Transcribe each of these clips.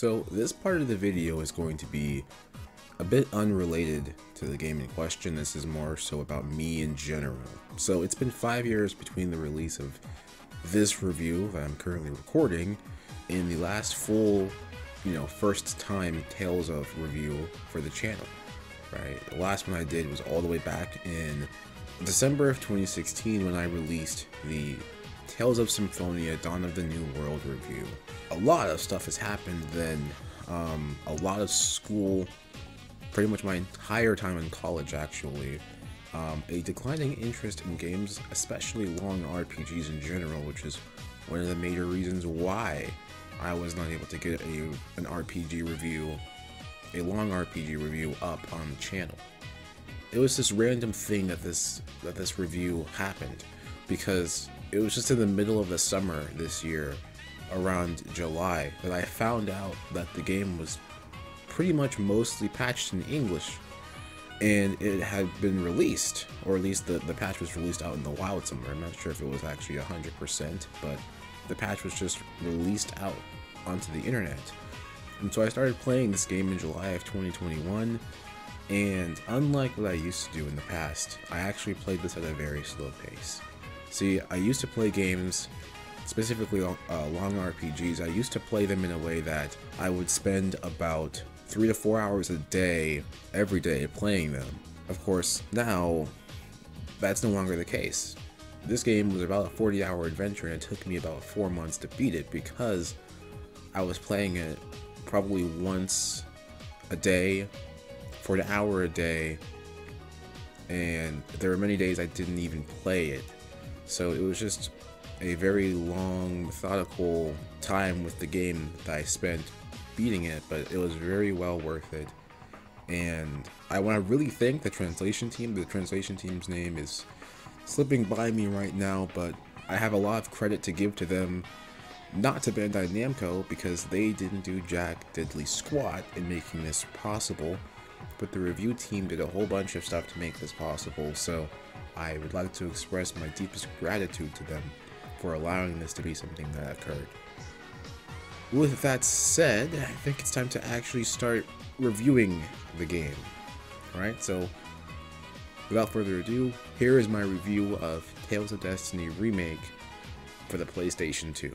So this part of the video is going to be a bit unrelated to the game in question. This is more so about me in general. So it's been 5 years between the release of this review that I'm currently recording and the last full, first time Tales of review for the channel, right? The last one I did was all the way back in December of 2016 when I released the Tales of Symphonia Dawn of the New World review. A lot of stuff has happened then. A lot of school, pretty much my entire time in college actually. A declining interest in games, especially long RPGs in general, which is one of the major reasons why I was not able to get an RPG review, a long RPG review up on the channel. It was this random thing that this review happened because it was just in the middle of the summer this year, around July, that I found out that the game was pretty much mostly patched in English, and it had been released, or at least the patch was released out in the wild somewhere. I'm not sure if it was actually 100%, but the patch was just released out onto the internet. And so I started playing this game in July of 2021, and unlike what I used to do in the past, I actually played this at a very slow pace. See, I used to play games, specifically long RPGs, I used to play them in a way that I would spend about 3 to 4 hours a day, every day, playing them. Of course, now, that's no longer the case. This game was about a 40-hour adventure, and it took me about 4 months to beat it because I was playing it probably once a day, for an hour a day, and there were many days I didn't even play it. So it was just a very long, methodical time with the game that I spent beating it, but it was very well worth it. And I want to really thank the translation team. The translation team's name is slipping by me right now, but I have a lot of credit to give to them, not to Bandai Namco, because they didn't do jack diddly squat in making this possible, but the review team did a whole bunch of stuff to make this possible, so I would like to express my deepest gratitude to them for allowing this to be something that occurred. With that said, I think it's time to actually start reviewing the game. Alright, so without further ado, here is my review of Tales of Destiny Remake for the PlayStation 2.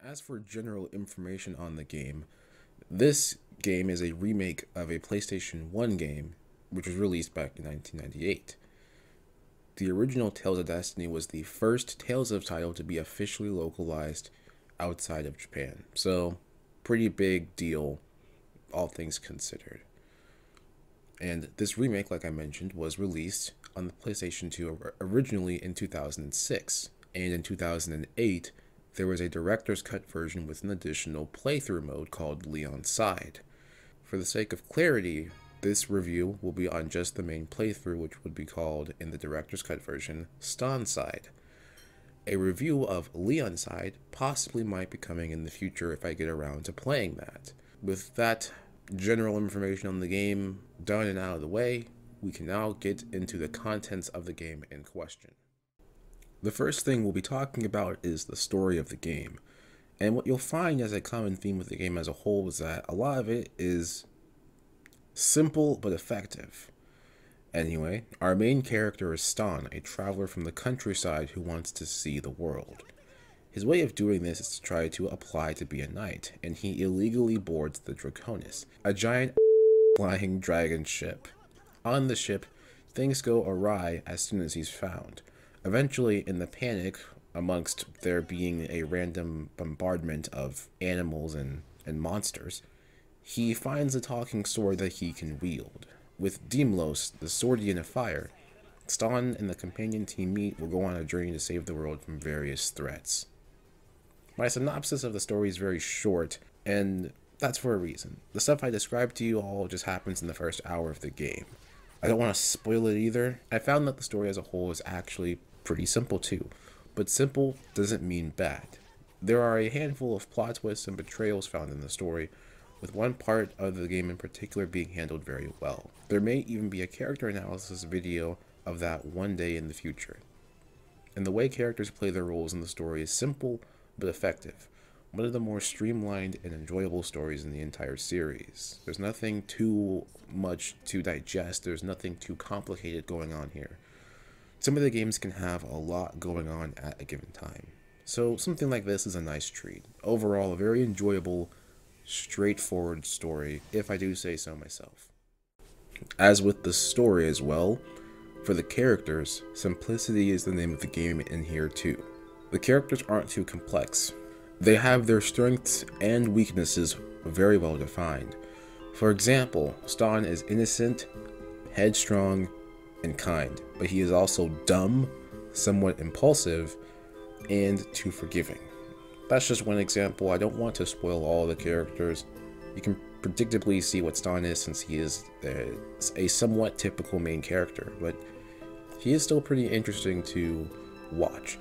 As for general information on the game, this game is a remake of a PlayStation 1 game, which was released back in 1998. The original Tales of Destiny was the first Tales of title to be officially localized outside of Japan, so pretty big deal, all things considered. And this remake, like I mentioned, was released on the PlayStation 2 originally in 2006, and in 2008, there was a director's cut version with an additional playthrough mode called Leon's Side. For the sake of clarity, this review will be on just the main playthrough, which would be called, in the director's cut version, Stan's Side. A review of Leon's Side possibly might be coming in the future if I get around to playing that. With that general information on the game done and out of the way, we can now get into the contents of the game in question. The first thing we'll be talking about is the story of the game. And what you'll find as a common theme with the game as a whole is that a lot of it is simple but effective. Anyway, our main character is Stan, a traveler from the countryside who wants to see the world. His way of doing this is to try to apply to be a knight, and he illegally boards the Draconis, a giant flying dragon ship. On the ship, things go awry as soon as he's found. Eventually, in the panic, amongst there being a random bombardment of animals and monsters, he finds a talking sword that he can wield. With Deimos, the swordian of fire, Stan and the companion team meet will go on a journey to save the world from various threats. My synopsis of the story is very short, and that's for a reason. The stuff I described to you all just happens in the first hour of the game. I don't want to spoil it either. I found that the story as a whole is actually pretty simple too, but simple doesn't mean bad. There are a handful of plot twists and betrayals found in the story, with one part of the game in particular being handled very well. There may even be a character analysis video of that one day in the future. and the way characters play their roles in the story is simple but effective. One of the more streamlined and enjoyable stories in the entire series. There's nothing too much to digest, there's nothing too complicated going on here. Some of the games can have a lot going on at a given time. So something like this is a nice treat. Overall, a very enjoyable, straightforward story, if I do say so myself. As with the story as well, for the characters, simplicity is the name of the game in here too. The characters aren't too complex. They have their strengths and weaknesses very well defined. For example, Stan is innocent, headstrong, and kind, but he is also dumb, somewhat impulsive, and too forgiving. That's just one example. I don't want to spoil all the characters. You can predictably see what Stan is since he is a somewhat typical main character, but he is still pretty interesting to watch.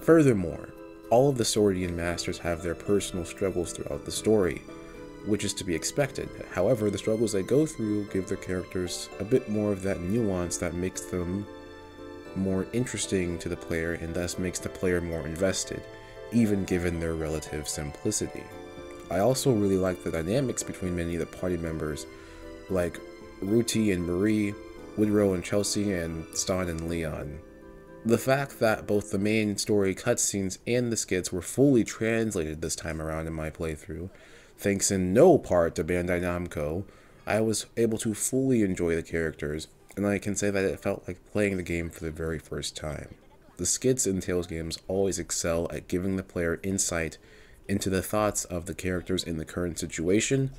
Furthermore, all of the Swordian Masters have their personal struggles throughout the story, which is to be expected. However, the struggles they go through give their characters a bit more of that nuance that makes them more interesting to the player and thus makes the player more invested, even given their relative simplicity. I also really like the dynamics between many of the party members, like Ruti and Marie, Woodrow and Chelsea, and Stan and Leon. The fact that both the main story cutscenes and the skits were fully translated this time around in my playthrough, thanks in no part to Bandai Namco, I was able to fully enjoy the characters, and I can say that it felt like playing the game for the very first time. The skits in Tales games always excel at giving the player insight into the thoughts of the characters in the current situation,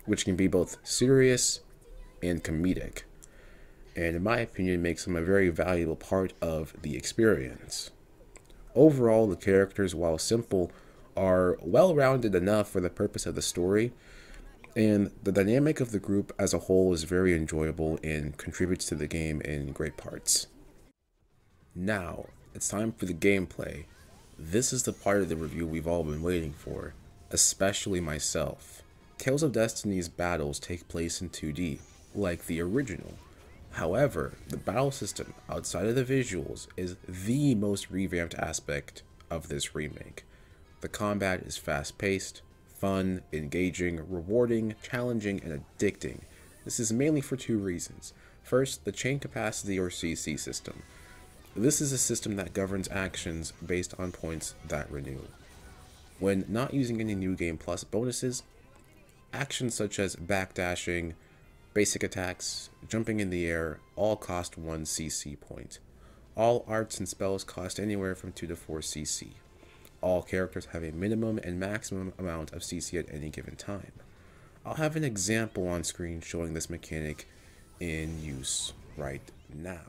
which can be both serious and comedic, and in my opinion makes them a very valuable part of the experience. Overall, the characters, while simple, are well-rounded enough for the purpose of the story, and the dynamic of the group as a whole is very enjoyable and contributes to the game in great parts. Now, it's time for the gameplay. This is the part of the review we've all been waiting for, especially myself. Tales of Destiny's battles take place in 2D, like the original. However, the battle system outside of the visuals is the most revamped aspect of this remake. The combat is fast-paced, fun, engaging, rewarding, challenging, and addicting. This is mainly for two reasons. First, the chain capacity or CC system. This is a system that governs actions based on points that renew. When not using any New Game Plus bonuses, actions such as backdashing, basic attacks, jumping in the air, all cost 1 CC point. All arts and spells cost anywhere from 2 to 4 CC. All characters have a minimum and maximum amount of CC at any given time. I'll have an example on screen showing this mechanic in use right now.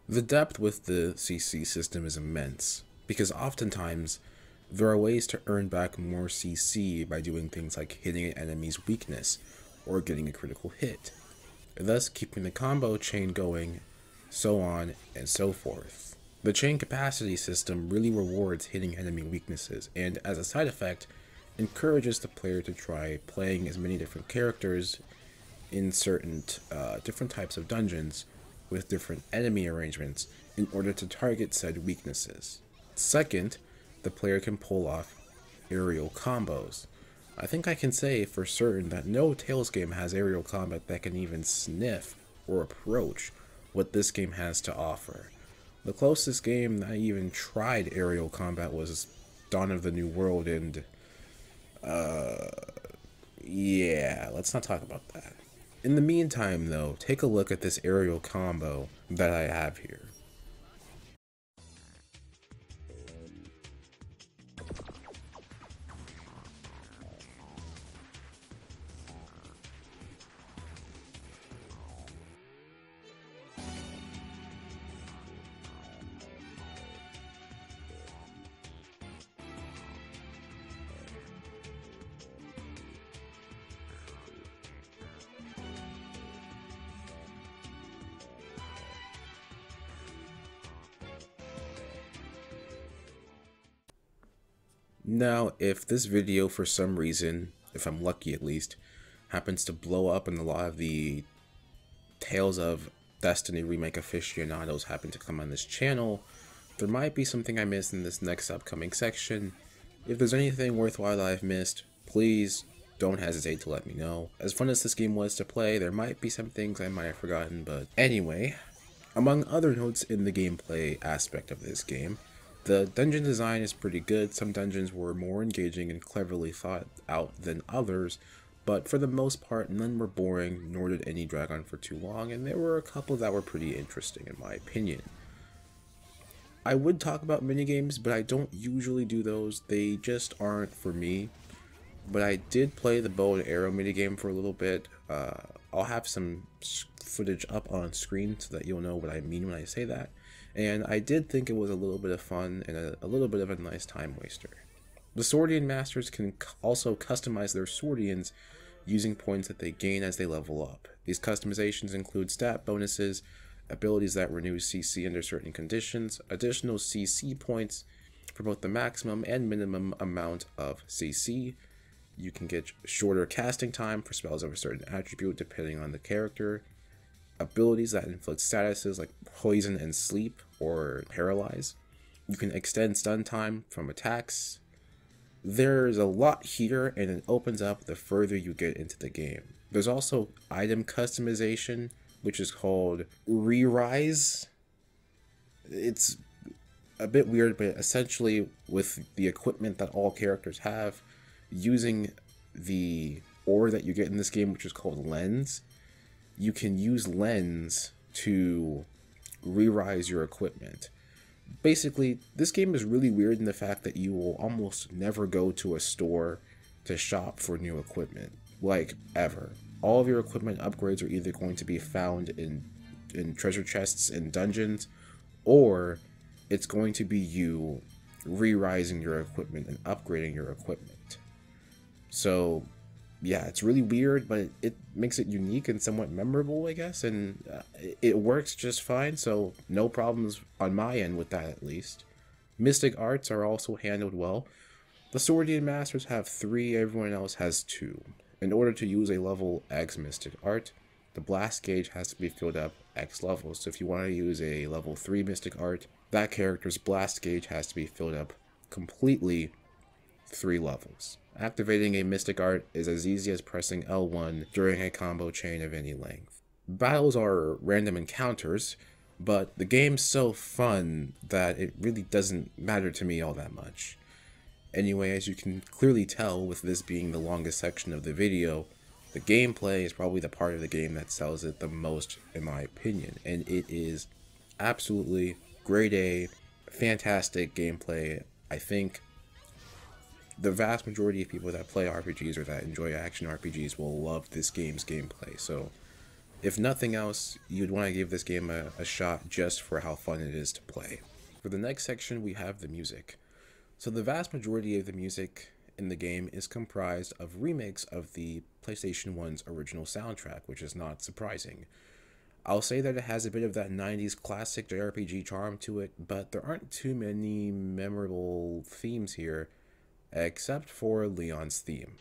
The depth with the CC system is immense, because oftentimes there are ways to earn back more CC by doing things like hitting an enemy's weakness or getting a critical hit, thus keeping the combo chain going, so on and so forth. The chain capacity system really rewards hitting enemy weaknesses, and as a side effect, encourages the player to try playing as many different characters in certain different types of dungeons with different enemy arrangements in order to target said weaknesses. Second, the player can pull off aerial combos. I think I can say for certain that no Tales game has aerial combat that can even sniff or approach what this game has to offer. The closest game that even tried aerial combat was Dawn of the New World, and Yeah, let's not talk about that. In the meantime, though, take a look at this aerial combo that I have here. Now, if this video for some reason, if I'm lucky at least, happens to blow up and a lot of the Tales of Destiny remake aficionados happen to come on this channel, there might be something I missed in this next upcoming section. If there's anything worthwhile that I've missed, please don't hesitate to let me know. As fun as this game was to play, there might be some things I might have forgotten, but anyway, among other notes in the gameplay aspect of this game, the dungeon design is pretty good. Some dungeons were more engaging and cleverly thought out than others, but for the most part, none were boring, nor did any drag on for too long, and there were a couple that were pretty interesting in my opinion. I would talk about minigames, but I don't usually do those. They just aren't for me. But I did play the bow and arrow minigame for a little bit. I'll have some footage up on screen so that you'll know what I mean when I say that. And I did think it was a little bit of fun and a little bit of a nice time waster. The Swordian Masters can also customize their Swordians using points that they gain as they level up. These customizations include stat bonuses, abilities that renew CC under certain conditions, additional CC points for both the maximum and minimum amount of CC. You can get shorter casting time for spells of a certain attribute depending on the character, abilities that inflict statuses like poison and sleep or paralyze. You can extend stun time from attacks. There's a lot here, and it opens up the further you get into the game. There's also item customization, which is called Re-Rise. It's a bit weird, but essentially with the equipment that all characters have, using the ore that you get in this game, which is called Lens, you can use Lens to re-rise your equipment. Basically, this game is really weird in the fact that you will almost never go to a store to shop for new equipment, like ever. All of your equipment upgrades are either going to be found in treasure chests in dungeons, or it's going to be you re-rising your equipment and upgrading your equipment. So yeah, it's really weird, but it makes it unique and somewhat memorable, I guess, and it works just fine, so no problems on my end with that, at least. Mystic arts are also handled well. The Swordian Masters have 3, everyone else has 2. In order to use a level X Mystic art, the blast gauge has to be filled up X levels. So if you want to use a level 3 Mystic art, that character's blast gauge has to be filled up completely 3 levels. Activating a Mystic Art is as easy as pressing L1 during a combo chain of any length. Battles are random encounters, but the game's so fun that it really doesn't matter to me all that much. Anyway, as you can clearly tell with this being the longest section of the video, the gameplay is probably the part of the game that sells it the most in my opinion, and it is absolutely grade A, fantastic gameplay. I think the vast majority of people that play RPGs or that enjoy action RPGs will love this game's gameplay. So if nothing else, you'd want to give this game a shot just for how fun it is to play. For the next section, we have the music. So the vast majority of the music in the game is comprised of remakes of the PlayStation 1's original soundtrack, which is not surprising. I'll say that it has a bit of that 90s classic JRPG charm to it, but there aren't too many memorable themes here, except for Leon's theme.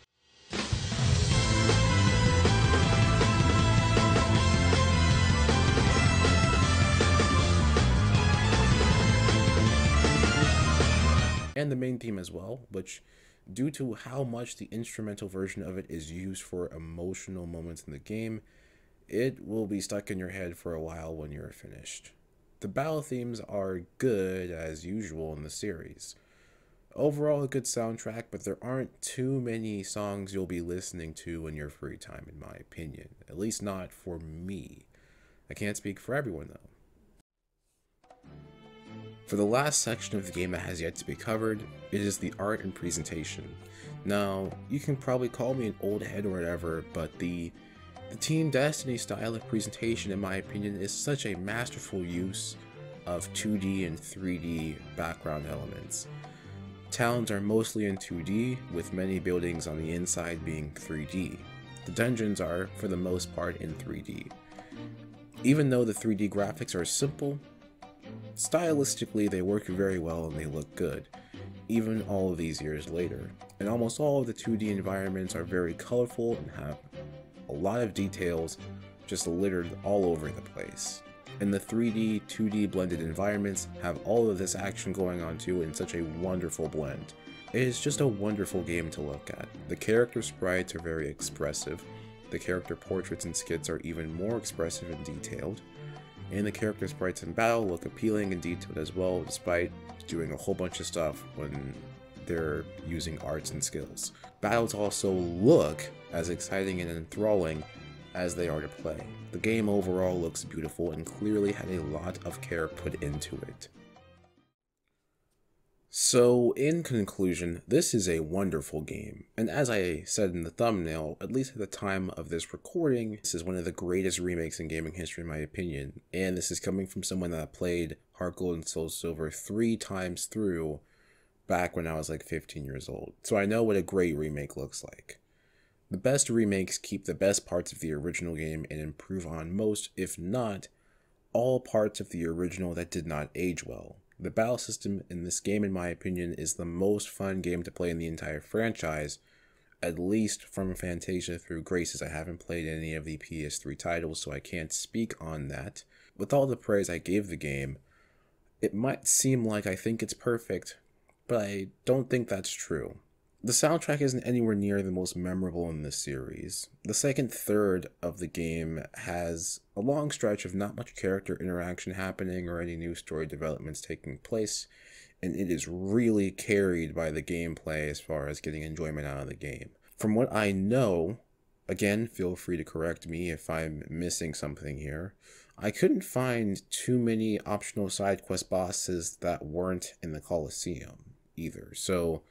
And the main theme as well, which, due to how much the instrumental version of it is used for emotional moments in the game, it will be stuck in your head for a while when you're finished. The battle themes are good as usual in the series. Overall, a good soundtrack, but there aren't too many songs you'll be listening to in your free time, in my opinion. At least not for me. I can't speak for everyone, though. For the last section of the game that has yet to be covered, it is the art and presentation. Now, you can probably call me an old head or whatever, but the Team Destiny style of presentation, in my opinion, is such a masterful use of 2D and 3D background elements. Towns are mostly in 2D, with many buildings on the inside being 3D. The dungeons are, for the most part, in 3D. Even though the 3D graphics are simple, stylistically they work very well and they look good, even all of these years later. And almost all of the 2D environments are very colorful and have a lot of details just littered all over the place. And the 3D, 2D blended environments have all of this action going on too in such a wonderful blend. It is just a wonderful game to look at. The character sprites are very expressive, the character portraits and skits are even more expressive and detailed, and the character sprites in battle look appealing and detailed as well, despite doing a whole bunch of stuff when they're using arts and skills. Battles also look as exciting and enthralling as they are to play. The game overall looks beautiful and clearly had a lot of care put into it. So, in conclusion, this is a wonderful game, and as I said in the thumbnail, at least at the time of this recording, this is one of the greatest remakes in gaming history in my opinion, and this is coming from someone that played Heart Gold and Soul Silver 3 times through back when I was like 15 years old, so I know what a great remake looks like. The best remakes keep the best parts of the original game and improve on most, if not all, parts of the original that did not age well. The battle system in this game, in my opinion, is the most fun game to play in the entire franchise, at least from Fantasia through Graces. I haven't played any of the PS3 titles, so I can't speak on that. With all the praise I gave the game, it might seem like I think it's perfect, but I don't think that's true. The soundtrack isn't anywhere near the most memorable in this series. The second third of the game has a long stretch of not much character interaction happening or any new story developments taking place, and it is really carried by the gameplay as far as getting enjoyment out of the game. From what I know, again, feel free to correct me if I'm missing something here, I couldn't find too many optional side quest bosses that weren't in the Colosseum either, so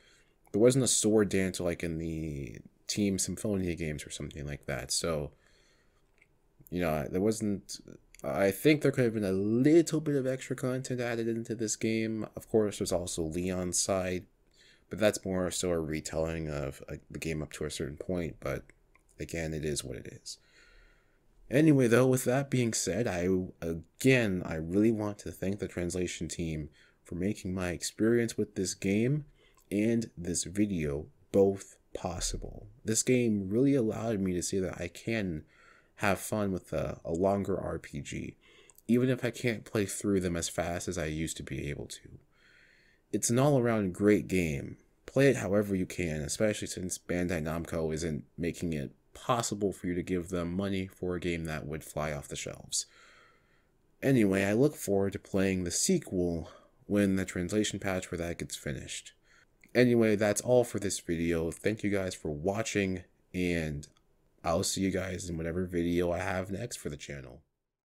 there wasn't a sword dance like in the Team Symphonia games or something like that. So, there wasn't... I think there could have been a little bit of extra content added into this game. Of course, there's also Leon's side, but that's more so a retelling of the game up to a certain point. But, again, it is what it is. Anyway, though, with that being said, I really want to thank the translation team for making my experience with this game and this video both possible. This game really allowed me to see that I can have fun with a longer RPG, even if I can't play through them as fast as I used to be able to. It's an all-around great game. Play it however you can, especially since Bandai Namco isn't making it possible for you to give them money for a game that would fly off the shelves. Anyway, I look forward to playing the sequel when the translation patch for that gets finished. Anyway, that's all for this video. Thank you guys for watching, and I'll see you guys in whatever video I have next for the channel.